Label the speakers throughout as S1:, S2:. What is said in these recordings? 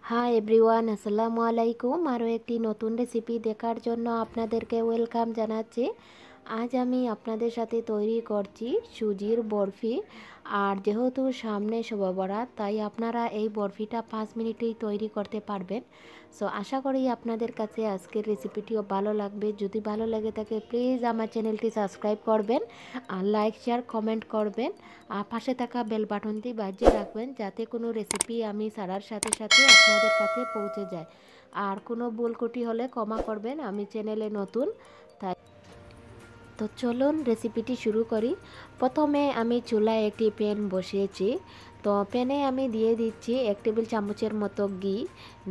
S1: Hi everyone, আসসালামু আলাইকুম। আরও একটি নতুন রেসিপি দেখার জন্য আপনাদেরকে ওয়েলকাম জানাচ্ছি। আজ আমি আপনাদের সাথে তৈরি করছি সুজির বরফি। আর যেহেতু সামনে শবে বরাত, তাই আপনারা এই বরফিটা 5 মিনিটেই তৈরি করতে পারবেন। সো আশা করি আপনাদের কাছে আজকের রেসিপিটিও ভালো লাগবে। যদি ভালো লেগে থাকে প্লিজ আমার চ্যানেলটি সাবস্ক্রাইব করবেন, আর লাইক শেয়ার কমেন্ট করবেন, আর পাশে থাকা বেল বাটনটি বাজিয়ে রাখবেন, যাতে কোনো রেসিপি আমি ছাড়ার সাথে সাথে আপনাদের কাছে পৌঁছে যায়। আর কোনো ভুল ত্রুটি হলে ক্ষমা করবেন, আমি চ্যানেলে নতুন তাই। তো চলুন রেসিপিটি শুরু করি। প্রথমে আমি চুলায় একটি প্যান বসিয়েছি। তো প্যানে আমি দিয়ে দিচ্ছি 1 টেবিল চামচের মতো ঘি,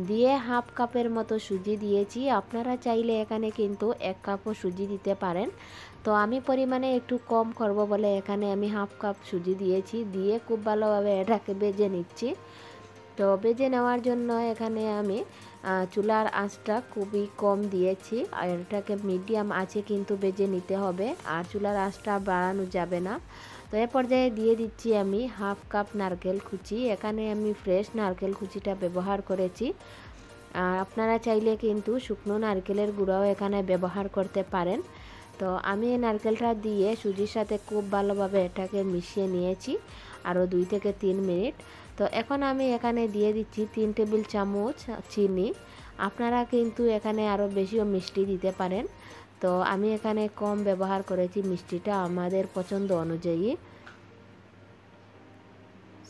S1: দিয়ে হাফ কাপের মতো সুজি দিয়েছি। আপনারা চাইলে এখানে কিন্তু 1 কাপও সুজি দিতে পারেন। তো আমি পরিমাণে একটু কম করব বলে এখানে আমি হাফ কাপ সুজি দিয়েছি। দিয়ে খুব ভালোভাবে এটাকে ভেজে নিচ্ছি। তো ভেজে নেওয়ার জন্য এখানে আমি চুলার আঁচটা খুবই কম দিয়েছি, আর এটাকে মিডিয়াম আঁচে কিন্তু ভেজে নিতে হবে, আর চুলার আঁচটা বাড়ানো যাবে না। তো এ পর্যায়ে দিয়ে দিচ্ছি আমি হাফ কাপ নারকেল কুচি। এখানে আমি ফ্রেশ নারকেল কুচিটা ব্যবহার করেছি। আর আপনারা চাইলে কিন্তু শুকনো নারকেলের গুঁড়াও এখানে ব্যবহার করতে পারেন। তো আমি এই নারকেলটা দিয়ে সুজির সাথে খুব ভালোভাবে এটাকে মিশিয়ে নিয়েছি আরও 2 থেকে 3 মিনিট। তো এখন আমি এখানে দিয়ে দিচ্ছি 3 টেবিল চামচ চিনি। আপনারা কিন্তু এখানে আরও বেশিও মিষ্টি দিতে পারেন। তো আমি এখানে কম ব্যবহার করেছি, মিষ্টিটা আমাদের পছন্দ অনুযায়ী।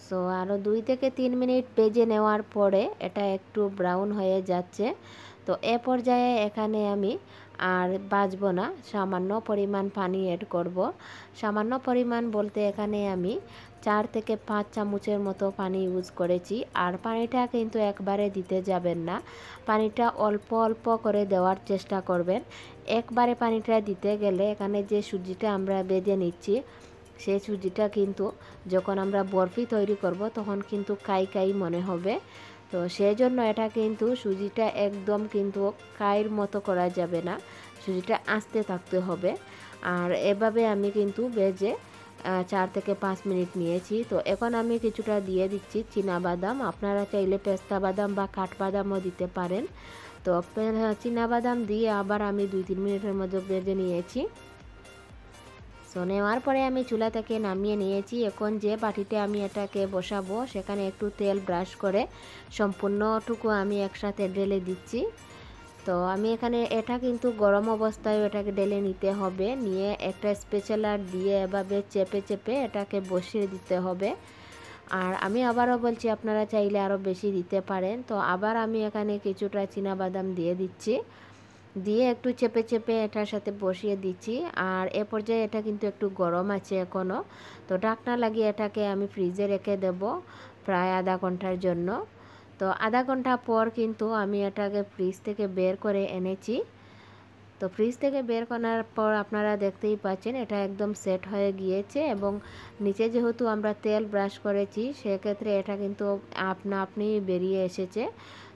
S1: সো আরও 2 থেকে 3 মিনিট ভেজে নেওয়ার পরে এটা একটু ব্রাউন হয়ে যাচ্ছে। তো এ পর্যায়ে এখানে আমি আর ভাজবো না, সামান্য পরিমাণ পানি অ্যাড করব। সামান্য পরিমাণ বলতে এখানে আমি 4 থেকে 5 চামচের মতো পানি ইউজ করেছি। আর পানিটা কিন্তু একবারে দিতে যাবেন না, পানিটা অল্প অল্প করে দেওয়ার চেষ্টা করবেন। একবারে পানিটা দিতে গেলে এখানে যে সুজিটা আমরা ভেজে নিচ্ছি, সেই সুজিটা কিন্তু যখন আমরা বরফি তৈরি করব তখন কিন্তু কাই কাই মনে হবে। তো সেই জন্য এটা কিন্তু সুজিটা একদম কিন্তু কাইয়ের মতো করা যাবে না, সুজিটা আস্তে থাকতে হবে। আর এভাবে আমি কিন্তু ভেজে 4 থেকে 5 মিনিট নিয়েছি। তো এখন আমি কিছুটা দিয়ে দিচ্ছি চীনাবাদাম। আপনারা চাইলে পেস্তা বাদাম বা কাঠবাদামও দিতে পারেন। তো চীনাবাদাম দিয়ে আবার আমি 2-3 মিনিটের মধ্যে ভেজে নিয়েছি। সো নেওয়ার পরে আমি চুলা থেকে নামিয়ে নিয়েছি। এখন যে বাটিতে আমি এটাকে বসাবো সেখানে একটু তেল ব্রাশ করে সম্পূর্ণটুকু আমি একসাথে ঢেলে দিচ্ছি। তো আমি এখানে এটা কিন্তু গরম অবস্থায় এটাকে ঢেলে নিতে হবে, নিয়ে একটা স্প্যাচুলার দিয়ে এভাবে চেপে চেপে এটাকে বসিয়ে দিতে হবে। আর আমি আবারও বলছি, আপনারা চাইলে আরও বেশি দিতে পারেন। তো আবার আমি এখানে কিছুটা চীনাবাদাম দিয়ে দিচ্ছি, দিয়ে একটু চেপে চেপে এটার সাথে বসিয়ে দিচ্ছি। আর এ পর্যায়ে এটা কিন্তু একটু গরম আছে এখনও। তো ঢাকনা লাগিয়ে এটাকে আমি ফ্রিজে রেখে দেব প্রায় আধা ঘন্টার জন্য। তো আধা ঘন্টা পর কিন্তু আমি এটাকে ফ্রিজ থেকে বের করে এনেছি। তো ফ্রিজ থেকে বের করার পর আপনারা দেখতেই পাচ্ছেন এটা একদম সেট হয়ে গিয়েছে, এবং নিচে যেহেতু আমরা তেল ব্রাশ করেছি সেক্ষেত্রে এটা কিন্তু আপনা আপনি বেরিয়ে এসেছে।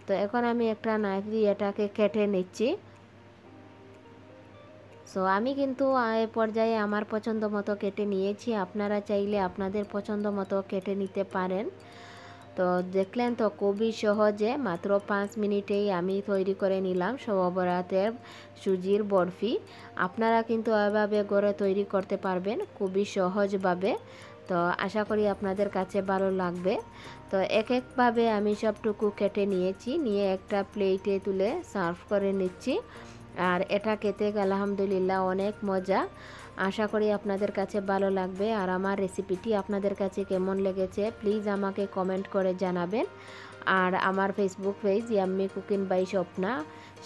S1: তো এখন আমি একটা নাইফ দিয়ে এটাকে কেটে নিচ্ছি। সো আমি কিন্তু এ পর্যায়ে আমার পছন্দ মতো কেটে নিয়েছি, আপনারা চাইলে আপনাদের পছন্দ মতো কেটে নিতে পারেন। তো দেখলেন তো খুবই সহজে মাত্র 5 মিনিটেই আমি তৈরি করে নিলাম শবে বরাতের সুজির বরফি। আপনারা কিন্তু এভাবে ঘরে তৈরি করতে পারবেন খুবই সহজভাবে। তো আশা করি আপনাদের কাছে ভালো লাগবে। তো এক একভাবে আমি সবটুকু কেটে নিয়েছি, নিয়ে একটা প্লেটে তুলে সার্ভ করে নিচ্ছি। আর এটা খেতে আলহামদুলিল্লাহ অনেক মজা। আশা করি আপনাদের কাছে ভালো লাগবে। আর আমার রেসিপিটি আপনাদের কাছে কেমন লেগেছে প্লিজ আমাকে কমেন্ট করে জানাবেন। আর আমার Facebook page yummy cooking by Swapna,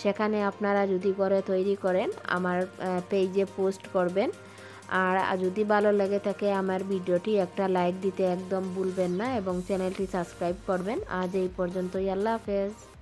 S1: সেখানে আপনারা যদি করে তৈরি করেন আমার পেজে পোস্ট করবেন। আর যদি ভালো লেগে থাকে আমার ভিডিওটি একটা লাইক দিতে একদম ভুলবেন না, এবং চ্যানেলটি সাবস্ক্রাইব করবেন। আজ এই পর্যন্তই, আল্লাহ হাফেজ।